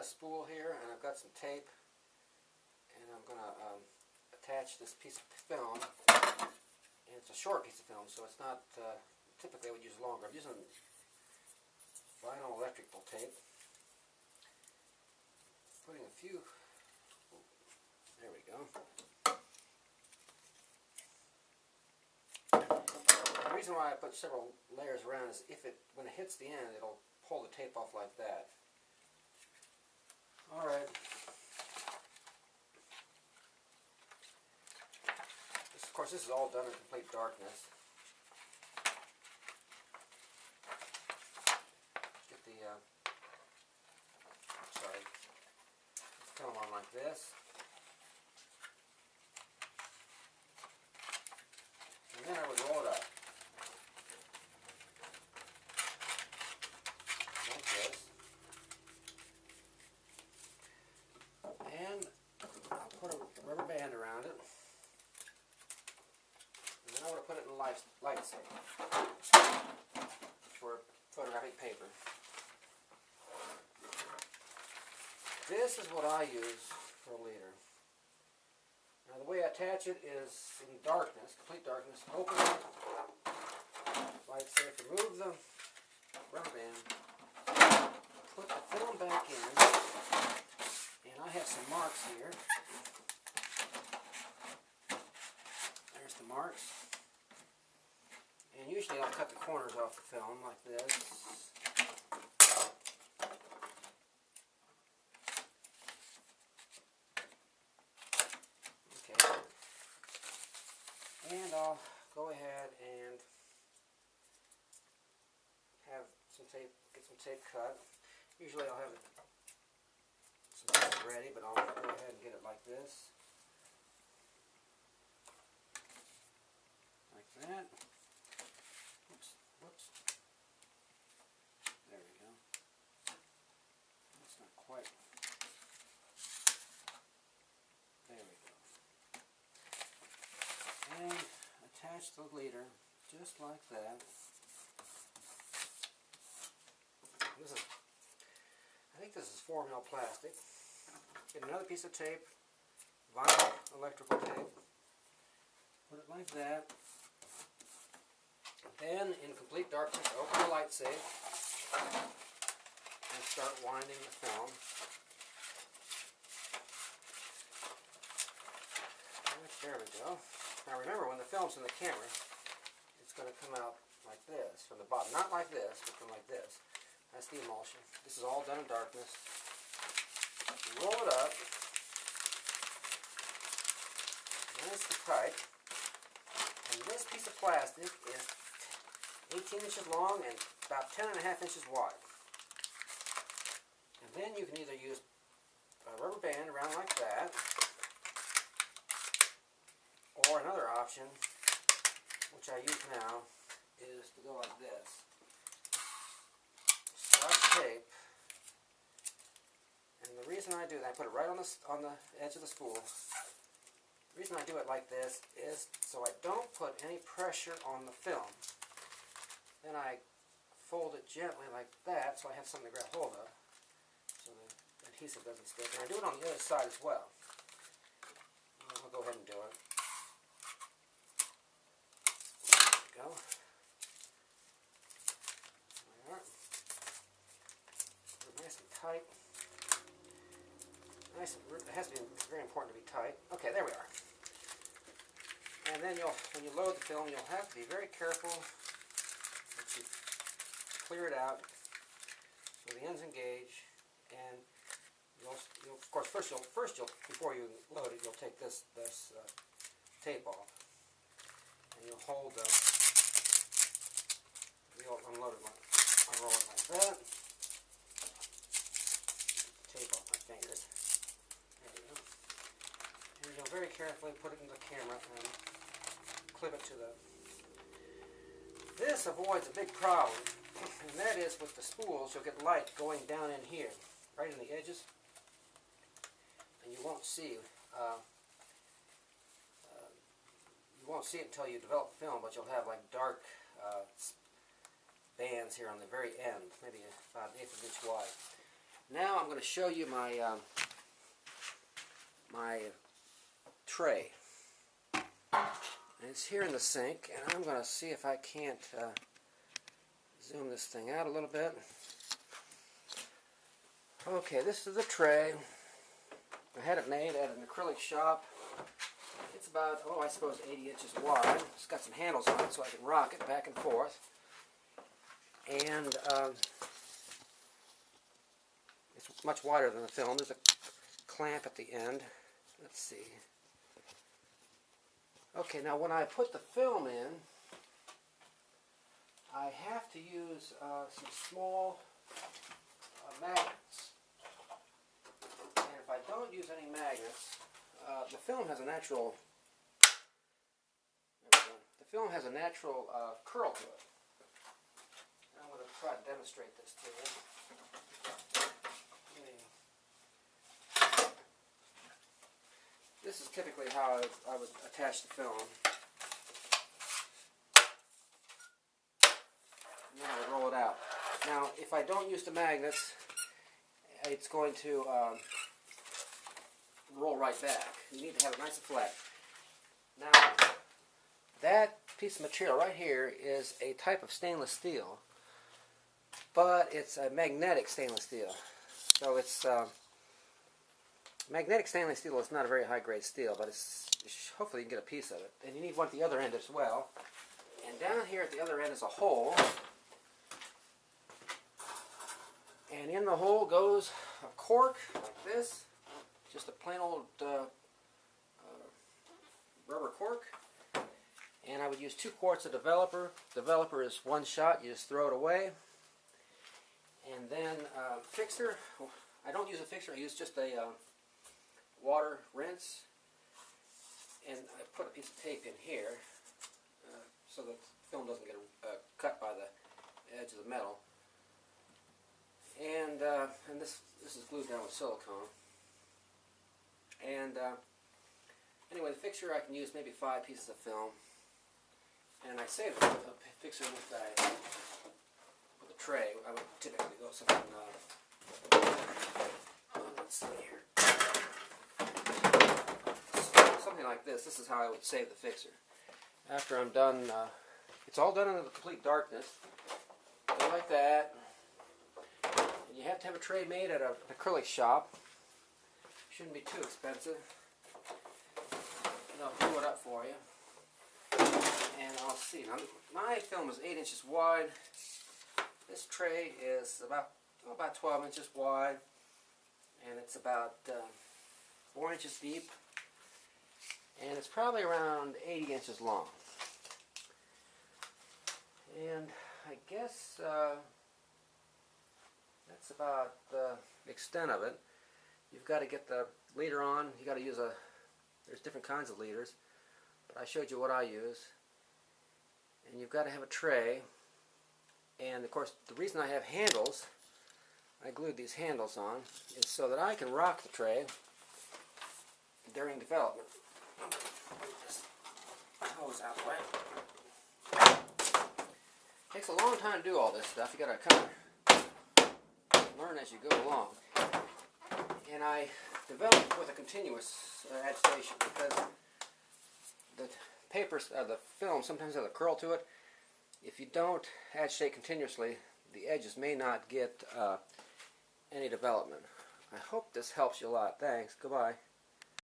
a spool here, and I've got some tape, and I'm going to attach this piece of film. And it's a short piece of film, so it's not, typically I would use longer. I'm using vinyl electrical tape. Putting a few, there we go. The reason why I put several layers around is when it hits the end, it'll pull the tape off like that. Alright. Of course, this is all done in complete darkness. Get the film on like this. And then I would roll it up. Like this. And I'll put a rubber band around it. And then I want to put it in a light safe for photographic paper. This is what I use for a leader. Now the way I attach it is in darkness, complete darkness. Open it, light safe, remove the rubber band, put the film back in, and I have some marks here. There's the marks. And usually I'll cut the corners off the film like this. And I'll go ahead and have some tape, get some tape cut. Usually I'll have some tape ready, but I'll go ahead and get it like this. Like that. Oops, whoops. There we go. That's not quite. There we go. And attach the leader just like that. I think this is 4mm plastic. Get another piece of tape, vinyl electrical tape. Put it like that. Then, in complete darkness, open the light safe and start winding the film. There we go. Now remember, when the film's in the camera, it's going to come out like this, from the bottom. Not like this, but from like this. That's the emulsion. This is all done in darkness. You roll it up, nice and tight, and this piece of plastic is 18 inches long and about 10.5 inches wide. And then you can either use a rubber band around like that, or another option, which I use now, is to go like this. Scotch tape, and the reason I do that, I put it right on the edge of the spool. The reason I do it like this is so I don't put any pressure on the film. Then I fold it gently like that, so I have something to grab hold of, so the adhesive doesn't stick. And I do it on the other side as well. I'll go ahead and do it. Go. There. Put it nice and tight. Nice and, it has to be very important to be tight. Okay, there we are. And then when you load the film, you'll have to be very careful that you clear it out so the ends engage. And you'll of course first you'll before you load it, you'll take this tape off, and you'll hold the. You'll unload it unroll it like that. Tape off my fingers. There you go. And you'll very carefully put it in the camera and clip it to the. This avoids a big problem, and that is with the spools, you'll get light going down in here, right in the edges, and you won't see. You won't see it until you develop film, but you'll have like dark bands here on the very end, maybe about 1/8 of an inch wide. Now I'm going to show you my my tray. And it's here in the sink, and I'm going to see if I can't zoom this thing out a little bit. Okay, this is the tray. I had it made at an acrylic shop. It's about, oh, I suppose 80 inches wide. It's got some handles on it so I can rock it back and forth. And it's much wider than the film. There's a clamp at the end. Let's see. Okay, now when I put the film in, I have to use some small magnets. And if I don't use any magnets, the film has a natural curl to it. I'm going to try to demonstrate this to you. This is typically how I would attach the film. And then I would roll it out. Now, if I don't use the magnets, it's going to roll right back. You need to have it nice and flat. Now, that piece of material right here is a type of stainless steel, but it's a magnetic stainless steel. So it's magnetic stainless steel is not a very high-grade steel, but hopefully you can get a piece of it. And you need one at the other end as well. And down here at the other end is a hole. And in the hole goes a cork like this, just a plain old rubber cork. And I would use 2 quarts of developer. Developer is one shot, you just throw it away. And then fixer, I don't use a fixer, I use just a water rinse. And I put a piece of tape in here so that the film doesn't get cut by the edge of the metal. And this is glued down with silicone. And anyway, the fixture I can use maybe 5 pieces of film. And I save a fixture with a tray. I would typically go something. Let's see here. Something like this. This is how I would save the fixture. After I'm done, it's all done in complete darkness. Go like that. And you have to have a tray made at an acrylic shop. Shouldn't be too expensive. They'll glue it up for you. And I'll see. Now, my film is 8 inches wide. This tray is about 12 inches wide. And it's about 4 inches deep. And it's probably around 80 inches long. And I guess that's about the extent of it. You've got to get the leader on. You've got to use there's different kinds of leaders, but I showed you what I use. And you've got to have a tray. And of course, the reason I have handles, I glued these handles on, is so that I can rock the tray during development. This hose out the way. Takes a long time to do all this stuff. You got to kind of learn as you go along. And I developed with a continuous agitation because the the film sometimes has a curl to it. If you don't agitate continuously, the edges may not get any development. I hope this helps you a lot. Thanks. Goodbye.